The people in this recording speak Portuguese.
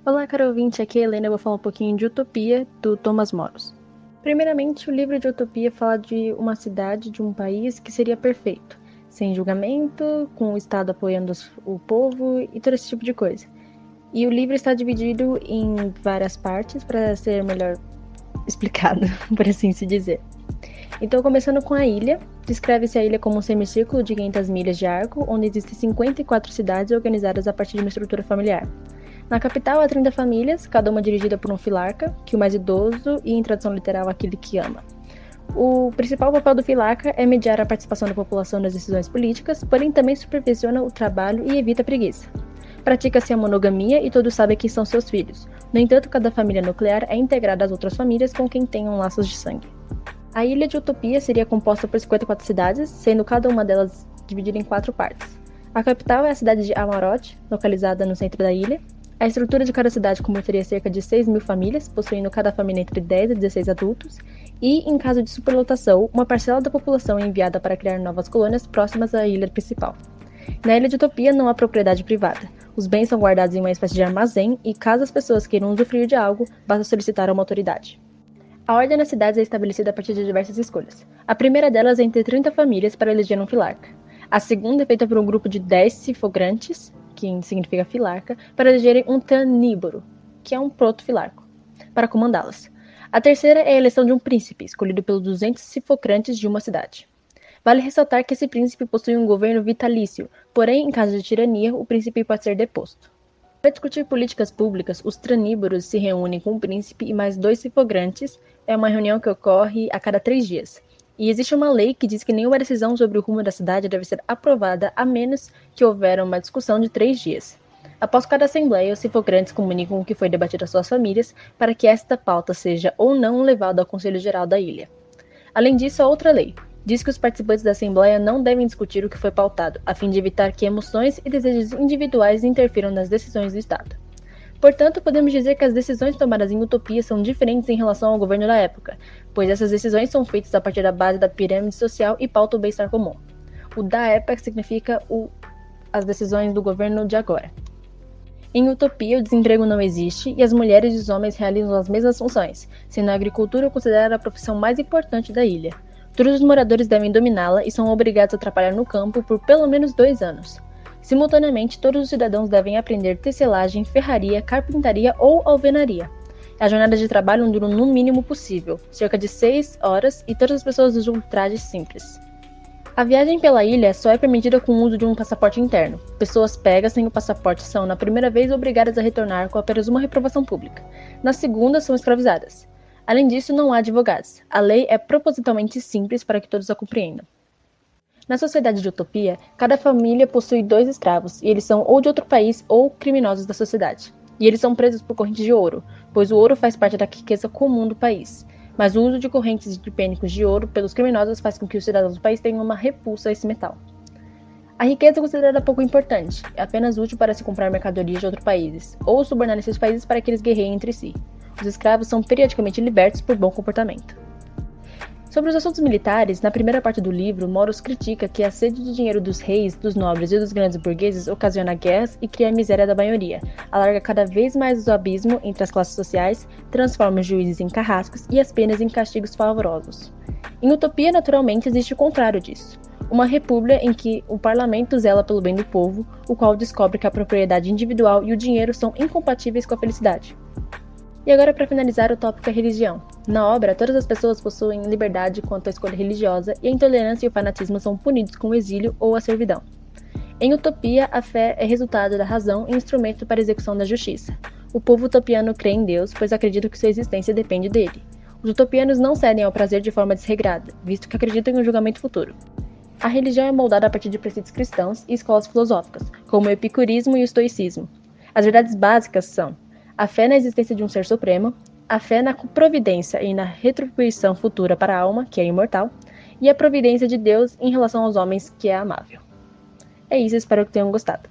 Olá, caro ouvinte, aqui é a Helena, eu vou falar um pouquinho de Utopia, do Thomas Moros. Primeiramente, o livro de Utopia fala de uma cidade, de um país que seria perfeito, sem julgamento, com o Estado apoiando o povo e todo esse tipo de coisa. E o livro está dividido em várias partes para ser melhor explicado, por assim se dizer. Então, começando com a ilha, descreve-se a ilha como um semicírculo de 500 milhas de arco, onde existem 54 cidades organizadas a partir de uma estrutura familiar. Na capital há 30 famílias, cada uma dirigida por um filarca, que o mais idoso e, em tradução literal, aquele que ama. O principal papel do filarca é mediar a participação da população nas decisões políticas, porém também supervisiona o trabalho e evita a preguiça. Pratica-se a monogamia e todos sabem quem são seus filhos. No entanto, cada família nuclear é integrada às outras famílias com quem tenham laços de sangue. A ilha de Utopia seria composta por 54 cidades, sendo cada uma delas dividida em 4 partes. A capital é a cidade de Amarot, localizada no centro da ilha. A estrutura de cada cidade comunitaria cerca de 6.000 famílias, possuindo cada família entre 10 e 16 adultos, e, em caso de superlotação, uma parcela da população é enviada para criar novas colônias próximas à ilha principal. Na ilha de Utopia não há propriedade privada. Os bens são guardados em uma espécie de armazém e, caso as pessoas queiram usufruir de algo, basta solicitar a uma autoridade. A ordem nas cidades é estabelecida a partir de diversas escolhas. A primeira delas é entre 30 famílias para eleger um filarca. A segunda é feita por um grupo de 10 sifograntes, que significa filarca, para elegerem um taníboro, que é um proto-filarco, para comandá-las. A terceira é a eleição de um príncipe, escolhido pelos 200 sifocrantes de uma cidade. Vale ressaltar que esse príncipe possui um governo vitalício, porém, em caso de tirania, o príncipe pode ser deposto. Para discutir políticas públicas, os traníboros se reúnem com o príncipe e mais 2 sifograntes. É uma reunião que ocorre a cada 3 dias. E existe uma lei que diz que nenhuma decisão sobre o rumo da cidade deve ser aprovada a menos que houver uma discussão de 3 dias. Após cada assembleia, os sifograntes comunicam o que foi debatido às suas famílias para que esta pauta seja ou não levada ao Conselho Geral da ilha. Além disso, há outra lei. Diz que os participantes da Assembleia não devem discutir o que foi pautado, a fim de evitar que emoções e desejos individuais interfiram nas decisões do Estado. Portanto, podemos dizer que as decisões tomadas em Utopia são diferentes em relação ao governo da época, pois essas decisões são feitas a partir da base da pirâmide social e pautam o bem-estar comum. O da época significa as decisões do governo de agora. Em Utopia, o desemprego não existe e as mulheres e os homens realizam as mesmas funções, sendo a agricultura considerada a profissão mais importante da ilha. Todos os moradores devem dominá-la e são obrigados a trabalhar no campo por pelo menos 2 anos. Simultaneamente, todos os cidadãos devem aprender tecelagem, ferraria, carpintaria ou alvenaria. As jornadas de trabalho duram no mínimo possível, cerca de 6 horas, e todas as pessoas usam trajes simples. A viagem pela ilha só é permitida com o uso de um passaporte interno. Pessoas pegas sem o passaporte são, na primeira vez, obrigadas a retornar com apenas uma reprovação pública. Na segunda, são escravizadas. Além disso, não há advogados. A lei é propositalmente simples para que todos a compreendam. Na sociedade de Utopia, cada família possui 2 escravos, e eles são ou de outro país ou criminosos da sociedade. E eles são presos por correntes de ouro, pois o ouro faz parte da riqueza comum do país. Mas o uso de correntes de pênicos de ouro pelos criminosos faz com que os cidadãos do país tenham uma repulsa a esse metal. A riqueza é considerada pouco importante, é apenas útil para se comprar mercadorias de outros países, ou subornar esses países para que eles guerreiem entre si. Os escravos são periodicamente libertos por bom comportamento. Sobre os assuntos militares, na primeira parte do livro, Moros critica que a sede de dinheiro dos reis, dos nobres e dos grandes burgueses ocasiona guerras e cria a miséria da maioria, alarga cada vez mais o abismo entre as classes sociais, transforma os juízes em carrascos e as penas em castigos favorosos. Em Utopia, naturalmente, existe o contrário disso. Uma república em que o parlamento zela pelo bem do povo, o qual descobre que a propriedade individual e o dinheiro são incompatíveis com a felicidade. E agora, para finalizar, o tópico é religião. Na obra, todas as pessoas possuem liberdade quanto à escolha religiosa e a intolerância e o fanatismo são punidos com o exílio ou a servidão. Em Utopia, a fé é resultado da razão e instrumento para a execução da justiça. O povo utopiano crê em Deus, pois acredita que sua existência depende dele. Os utopianos não cedem ao prazer de forma desregrada, visto que acreditam em um julgamento futuro. A religião é moldada a partir de preceitos cristãos e escolas filosóficas, como o epicurismo e o estoicismo. As verdades básicas são a fé na existência de um ser supremo, a fé na providência e na retribuição futura para a alma, que é imortal, e a providência de Deus em relação aos homens, que é amável. É isso, espero que tenham gostado.